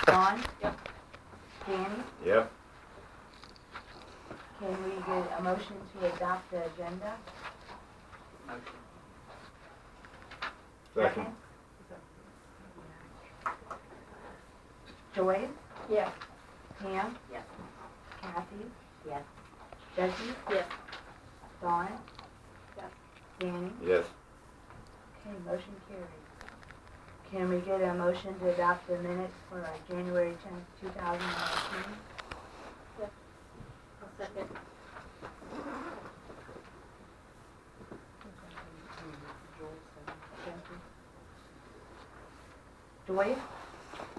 Dawn? Yep. Danny? Yep. Can we get a motion to adopt the agenda? Motion. Second. Joyce? Yes. Pam? Yes. Kathy? Yes. Becky? Yes. Dawn? Yes. Danny? Yes. Okay, motion carries. Can we get a motion to adopt the minutes for our January 10th, 2019? I'll second. Joyce?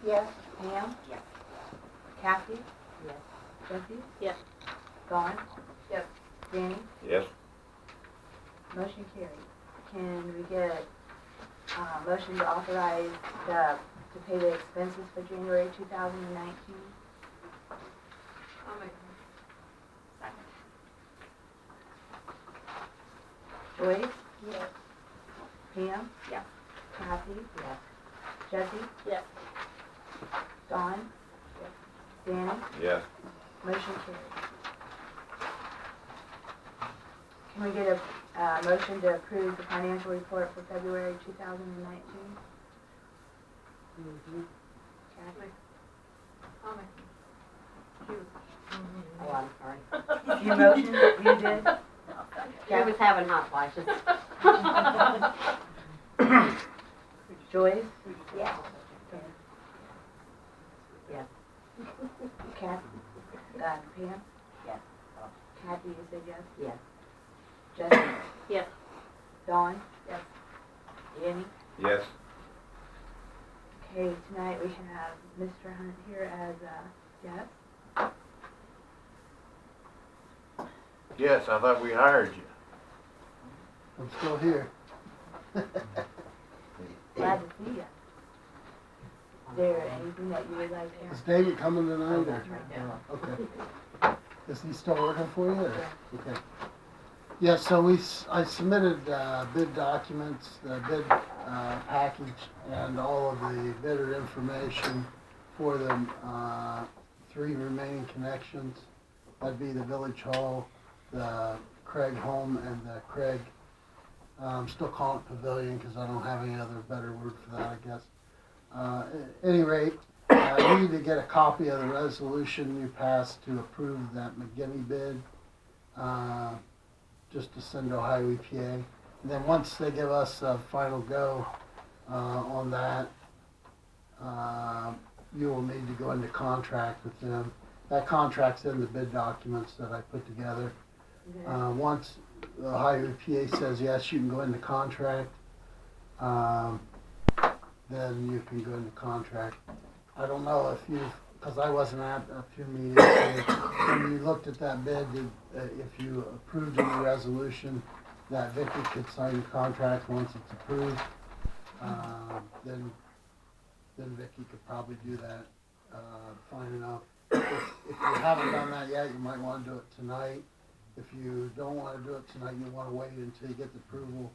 Yes. Pam? Yes. Kathy? Yes. Becky? Yes. Dawn? Yes. Danny? Yes. Motion carries. Can we get a motion to authorize to pay the expenses for January 2019? I'll make a second. Joyce? Yes. Pam? Yes. Kathy? Yes. Jesse? Yes. Dawn? Danny? Yes. Motion carries. Can we get a motion to approve the financial report for February 2019? Kathy? I'll make Oh, I'm sorry. You motioned, you did? He was having hot flashes. Joyce? Yes. Yes. Kathy? Pam? Yes. Kathy, you said yes? Yes. Jesse? Yes. Dawn? Yes. Danny? Yes. Okay, tonight we have Mr. Hunt here as a guest. Yes, I thought we hired you. I'm still here. Glad to see you. Is there anything that you would like to Is ask? David coming tonight? Oh, or- that's right, yeah. Okay. Is he still working for you? Or? Okay. Yeah, so I submitted bid documents, the bid package, and all of the bidder information for the 3 remaining connections. That'd be the Village Hall, the Craig Home, and the Craig, I'm still calling it Pavilion because I don't have any other better word for that, I guess. At any rate, you need to get a copy of the resolution you passed to approve that McGinney bid, just to send to Ohio EPA. And then once they give us a final go on that, you will need to go into contract with them. That contract's in the bid documents that I put together. Once the Ohio EPA says yes, you can go into contract, then you can go into contract. I don't know if you, because I wasn't at a few meetings, so when you looked at that bid, if you approved of the resolution, that Vicky could sign the contract once it's approved, then Vicky could probably do that fine enough. If you haven't done that yet, you might want to do it tonight. If you don't want to do it tonight, you want to wait until you get the approval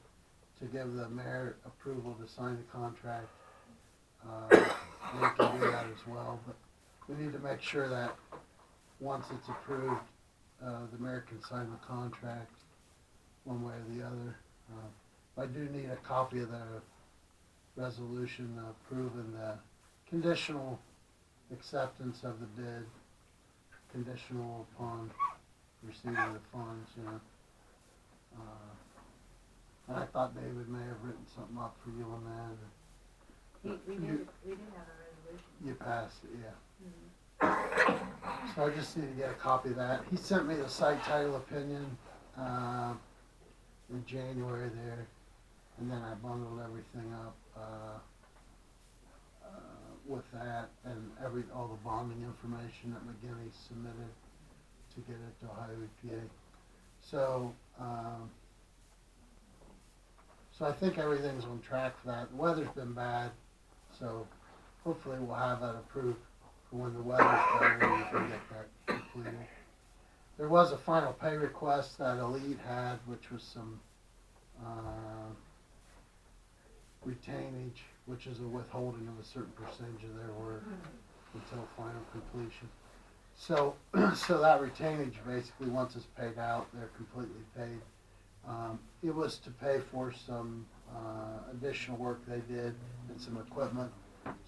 to give the mayor approval to sign the contract. You can do that as well, but we need to make sure that once it's approved, the mayor can sign the contract one way or the other. I do need a copy of the resolution approving the conditional acceptance of the bid, conditional upon receiving the funds, you know. And I thought David may have written something up for you on that. We did have a resolution. You passed it, yeah. So I just need to get a copy of that. He sent me the site title opinion in January there, and then I bundled everything up with that and all the bonding information that McGinney submitted to get it to Ohio EPA. So, so I think everything's on track for that. The weather's been bad, so hopefully we'll have that approved for when the weather's better and we can get that completed. There was a final pay request that Elite had, which was some retainage, which is a withholding of a certain percentage of their work. until final completion. So, so that retainage basically, once it's paid out, they're completely paid. It was to pay for some additional work they did and some equipment.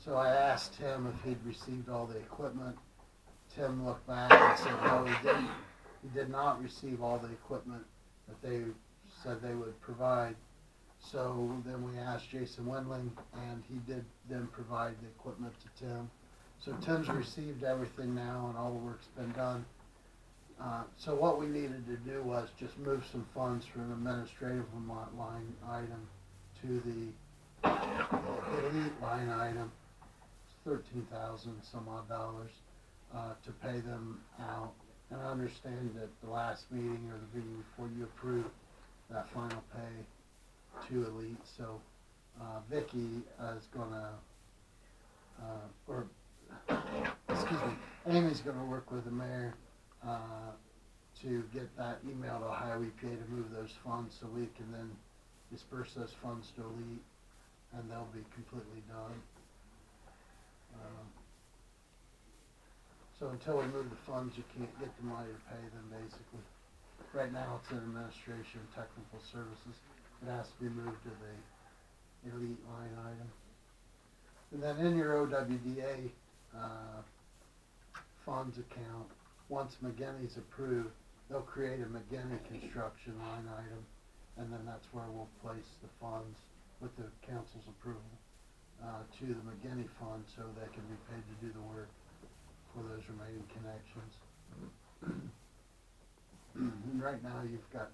So I asked Tim if he'd received all the equipment. Tim looked back and said, no, he didn't. He did not receive all the equipment that they said they would provide. So then we asked Jason Wendling, and he did then provide the equipment to Tim. So Tim's received everything now, and all the work's been done. So what we needed to do was just move some funds from an administrative line item to the elite line item. It's 13,000 some odd dollars to pay them out. And I understand that the last meeting or the meeting before you approved that final pay to elite. So Vicky is gonna, excuse me, Amy's gonna work with the mayor to get that email to Ohio EPA to move those funds so we can then disperse those funds to elite, and they'll be completely done. So until we move the funds, you can't get the money to pay them, basically. Right now, it's in administration and technical services. It has to be moved to the elite line item. And then in your OWDA funds account, once McGinney's approved, they'll create a McGinney construction line item, and then that's where we'll place the funds with the council's approval to the McGinney fund so they can be paid to do the work for those remaining connections. And right now you've got,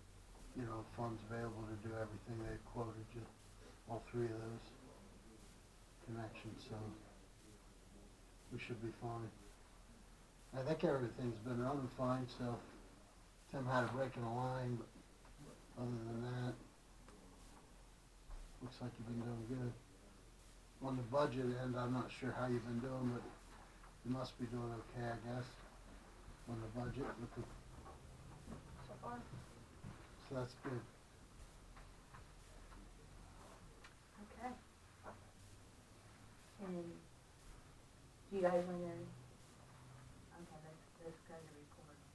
funds available to do everything they've quoted you, all three of those connections, so we should be fine. I think everything's been running fine, so Tim had a break in the line, but other than that, looks like you've been doing good. On the budget end, I'm not sure how you've been doing, but you must be doing okay, I guess, on the budget. So far. So that's good. Okay. And do you guys want to, okay, let's go to reports.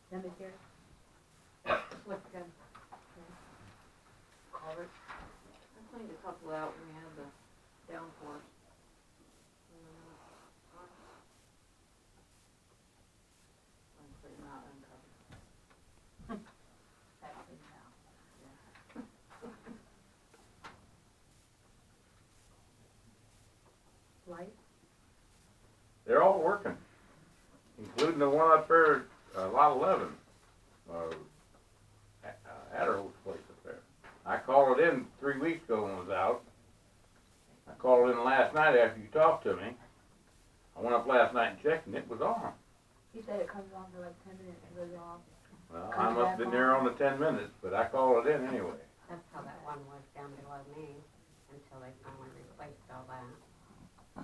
Cemetery? What's good? Culvert? I cleaned a couple out when we had the downpours. I'm putting them out uncovered. That cleans out. Light? They're all working, including the one up there, lot 11, Adderall's place up there. I called it in 3 weeks ago when it was out. I called in last night after you talked to me. I went up last night and checked, and it was on. He said it comes on for like 10 minutes and goes off. Well, I must have been there on the 10 minutes, but I called it in anyway. That's how that one was down below me until they finally replaced all that.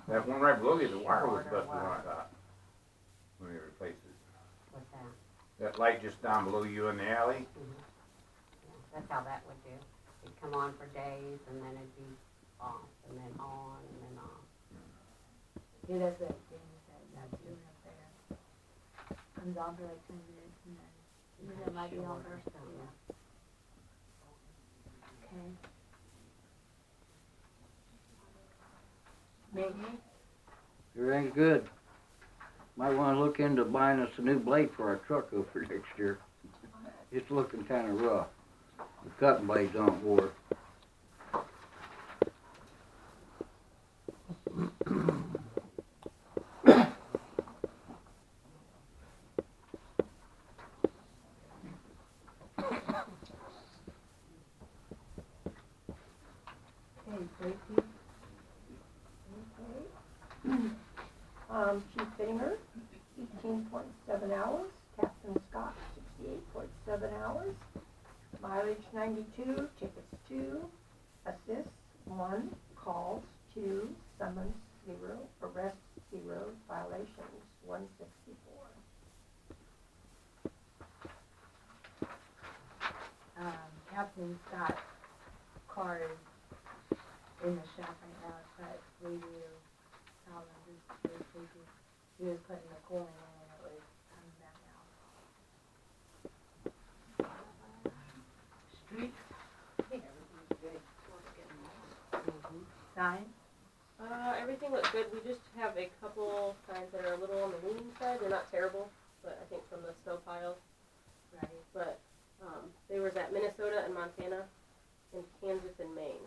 That one right below you, the wire was busted when I thought, when they replaced it. What's that? That light just down below you in the alley, Yeah, that's how that would do. It'd come on for days and then it'd be off and then on and then off. Yeah, that's what Danny said, that's doing up there. Comes on for like 10 minutes and then it might be on Short or first. something. Okay. Maintenance? Everything's good. Might wanna look into buying us a new blade for our truck over next year. It's looking kinda rough. The cutting blades aren't wore. Okay, safety? Chief Famer, 18.7 hours. Captain Scott, 68.7 hours. Mileage 92, tickets 2, assists 1, calls 2, summons 0, arrests 0, violations 164. Captain Scott's car is in the shop right now, it's got 3,000 cases. He was putting the cooling in and it was coming back out. Streets, I think everything's good. signs, Everything looks good. We just have a couple signs that are a little on the leaning side. They're not terrible, but I think from the snow piles. right, But they was at Minnesota and Montana, and Kansas and Maine.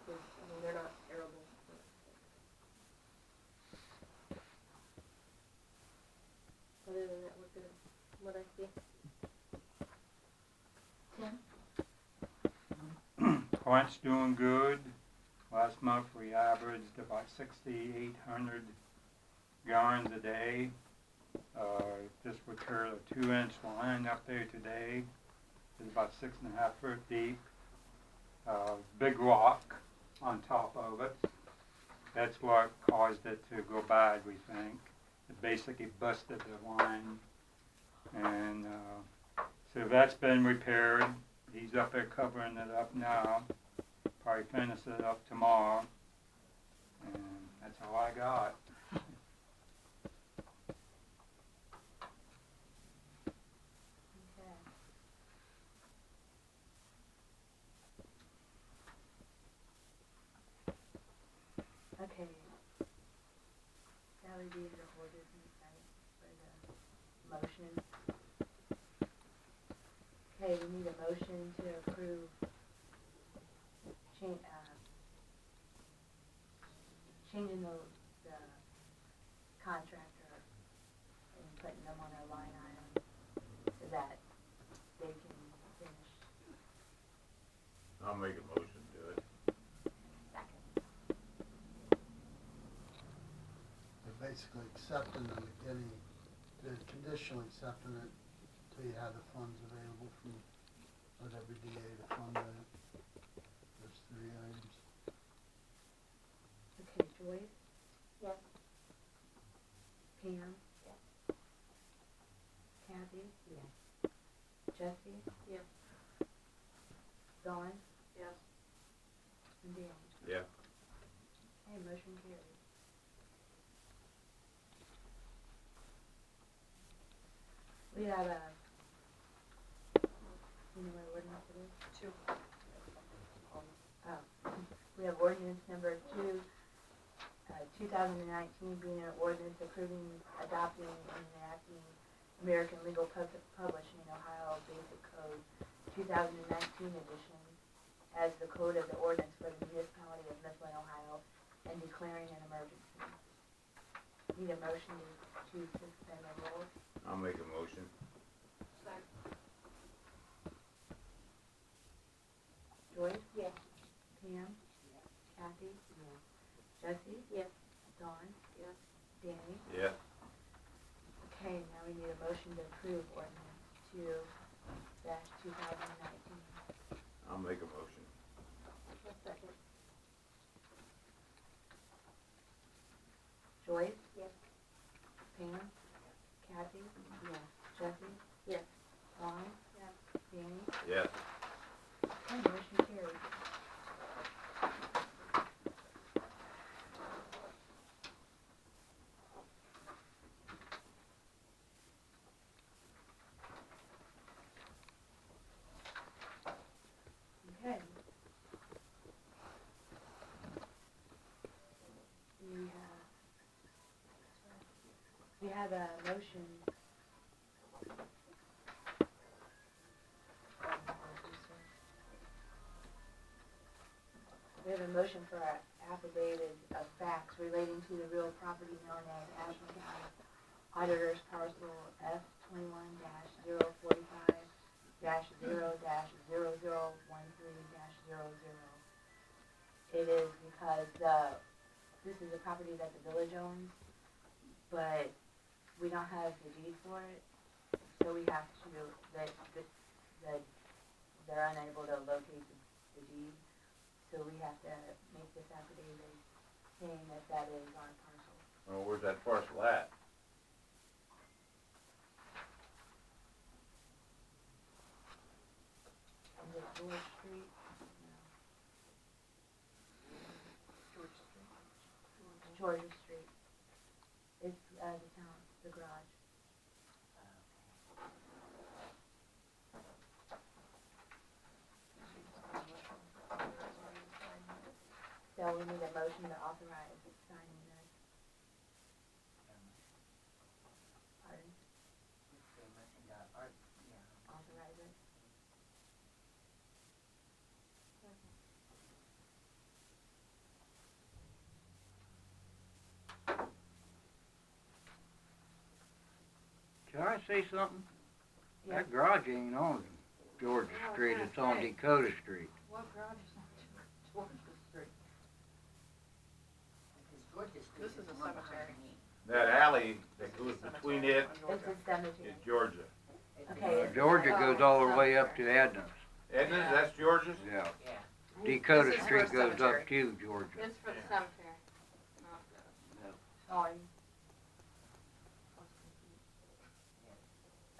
I mean, they're not terrible. Other than that, we're good. What I see. Plant's doing good. Last month we averaged about 6,800 gallons a day. Just repaired a 2-inch line up there today. It's about 6.5 foot deep. Big rock on top of it. That's what caused it to go bad, we think. It basically busted the line. And so that's been repaired. He's up there covering it up now. Probably finish it up tomorrow. And that's all I got. okay. Okay. That would be the whole business, right, for the motion. Okay, we need a motion to approve changing the contractor and putting them on a line item so that they can finish. I'll make a motion to do it. Second. They're basically accepting in the beginning, they're conditionally accepting it till you have the funds available from whatever DA to fund that. There's 3 items. Okay, Joyce? Yes. Pam? Yes. Kathy? Yes. Jesse? Yes. Dawn? Yes. And Dan? Yeah. Okay, motion carried. We have you know what ordinance it is? 2. We have ordinance number 2, 2019, being an ordinance approving, adopting, and enacting American Legal Publishing Ohio Basic Code 2019 edition as the code of the ordinance for the municipality of Mifflin, Ohio, and declaring an emergency. Need a motion to suspend the rules? I'll make a motion. Joyce? Yes. Pam? Kathy? Yes. Jesse? Yes. Dawn? Yes. Danny? Yeah. Okay, now we need a motion to approve ordinance 2-2019. I'll make a motion. A second. Joyce? Yes. Pam? Kathy? Yes. Jesse? Yes. Dawn? Yes. Danny? Yes. Okay, motion carried. Okay. We have a motion. We have a motion for an affidavit of facts relating to the real property known as Ashland County Auditor's Parcel F 21-045-0-0013-00. It is because this is a property that the village owns, but we don't have the deed for it, so we have to, they're unable to locate the deed. So we have to make this affidavit saying that that is our parcel. Well, where's that parcel at? Is it George Street? Georgia Street. It's, the town, the garage. So we need a motion to authorize signing this. Pardon? Authorize it. Can I say something? Yeah. That garage ain't on Georgia Yeah, I was Street, gonna it's on say. Dakota Street. What garage is on Georgia Street? This is a cemetery. That alley that goes between it It's a cemetery. is Georgia. Okay. it's- Georgia goes all the way up to Edna's. Isn't it? That's Georgia's? Yeah. Yeah. Dakota This is for Street a goes up cemetery. to Georgia. It's for the cemetery. Sorry.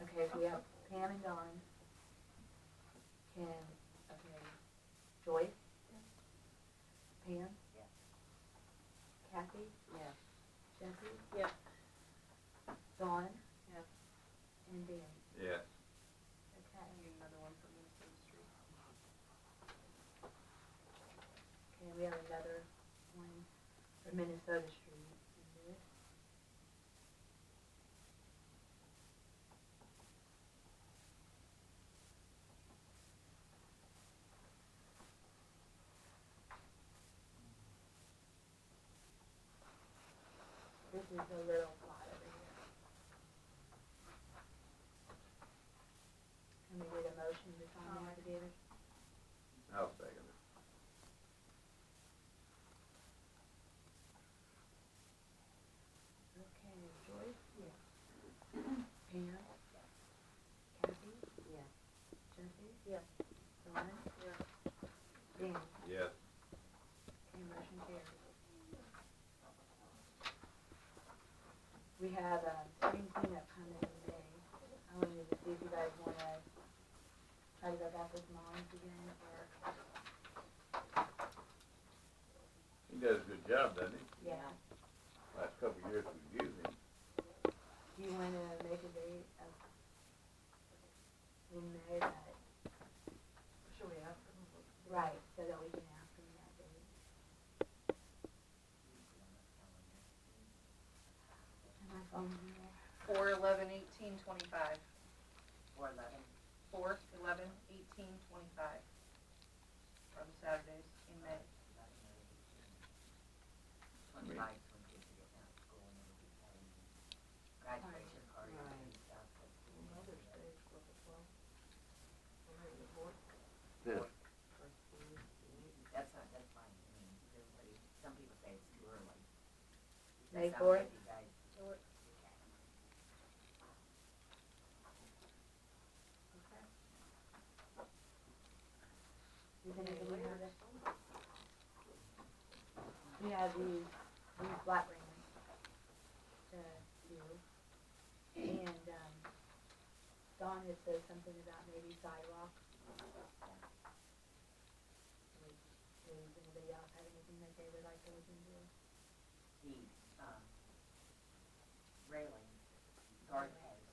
Okay, so we have Pam and Dawn. Can, okay, Joyce? Pam? Kathy? Yes. Jesse? Yes. Dawn? Yes. And Dan? Yes. Okay. Another one for Minnesota Street. Okay, we have another one for Minnesota Street. And this. This is a little plot over here. Can we get a motion to sign the affidavit? I'll second it. Okay, Joyce? Yes. Pam? Kathy? Yes. Jesse? Yes. Dawn? Yes. Dan? Yes. Okay, motion carries. We have, spring cleanup coming in May. I wanted to see if you guys wanna try to go back with moms again, or, He does a good job, doesn't he? yeah. Last couple of years we've used him. Do you wanna make a date of, in May that, Should we ask them? right, so that we can ask them that date? And my phone's in there. 4/11/1825. 4/11. 4/11/1825. From Saturdays in May. Mother's Day is what the 12th. This. May 4th? Okay. Does anybody have it? We have these flat rings to do. And, Dawn had said something about maybe sidewalks. Does anybody else have anything that they would like to look into? Railing, guard post,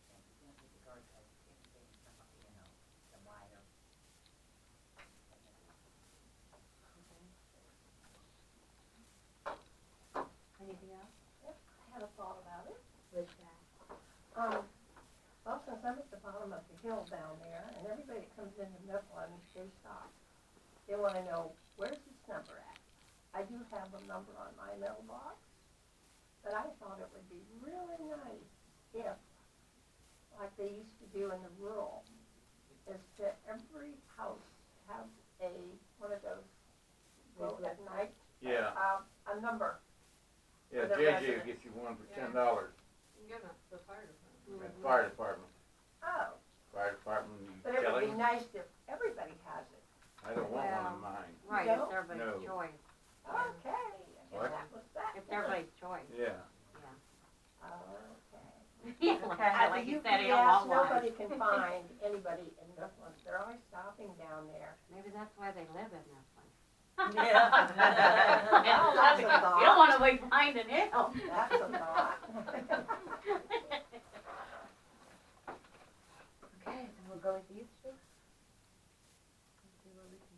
and he's gonna put the guard post in some, the wire. Okay. Anything else? I had a thought about it. What's that? Well, since I'm at the bottom of the hill down there, and everybody that comes into Mifflin, they stop. They wanna know, where's this number at? I do have a number on my mailbox, but I thought it would be really nice if, like they used to do in the rural, is to every house have one of those, go at night, Yeah. a number. Yeah, For the JJ will residents. get you one for Yeah. $10 You can give it to the fire department. at the fire department. Oh, Fire department, you but it tell would be him, nice if everybody has it. I don't want one Well, in mine. Right, No? it's everybody's No. choice. Okay, What? and that was that. It's everybody's choice, Yeah. yeah. Okay. Yeah, At like the you said, you don't UPS, want one. nobody can find anybody in Mifflin. They're always stopping down there. Maybe that's why they live in this one. Well, that's a You don't thought. wanna be finding him. That's a thought. Okay, then we'll go with these two. And see what we can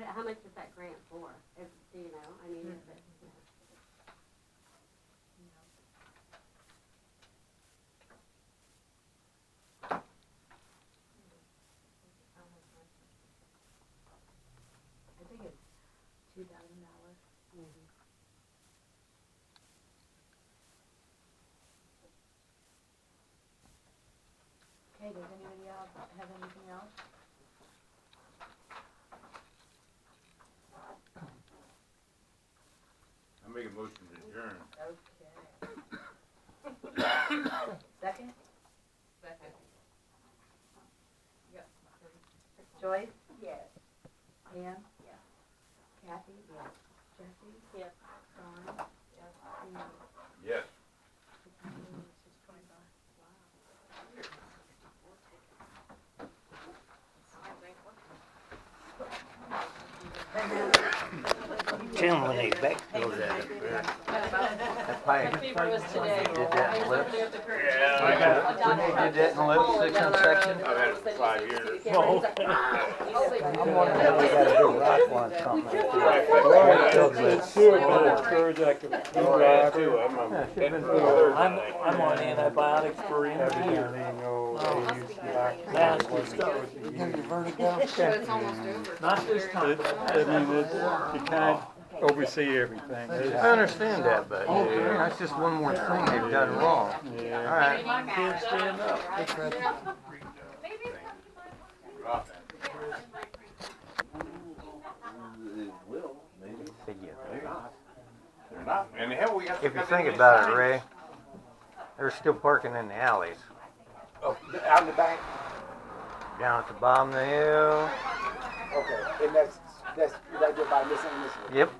do. How much is that grant for? Do you know? I mean, is it? I think it's $2,000. Okay, does anybody else have anything else? I make a motion to adjourn. Okay. Second? Second. Joyce? Yes. Pam? Yes. Kathy? Yes. Jesse? Yes. Dawn? Yes. Amy? Yes. 6:25. Tell them when they backfill that. That pipe. Fever was today. Did that in lips? Yeah, I got it. When they did that in lips, 6 inch section? I've had it for 5 years. I'm wondering if we got a big rock one something. It's too, but it's courage I could. Oh, yeah, too. I'm getting through the I'm on antibiotics for a year. Nasty stuff. It's almost over. Not this time. You can't oversee everything. I understand that, but that's just one more thing they've done wrong. Yeah. All right. Can't stand up. They're not. And hell, we got. If you think about it, Ray, they're still parking in the alleys. Oh, out in the bank? Down at the bottom of the hill. Okay, and that's right there by Miss Amos. Yep.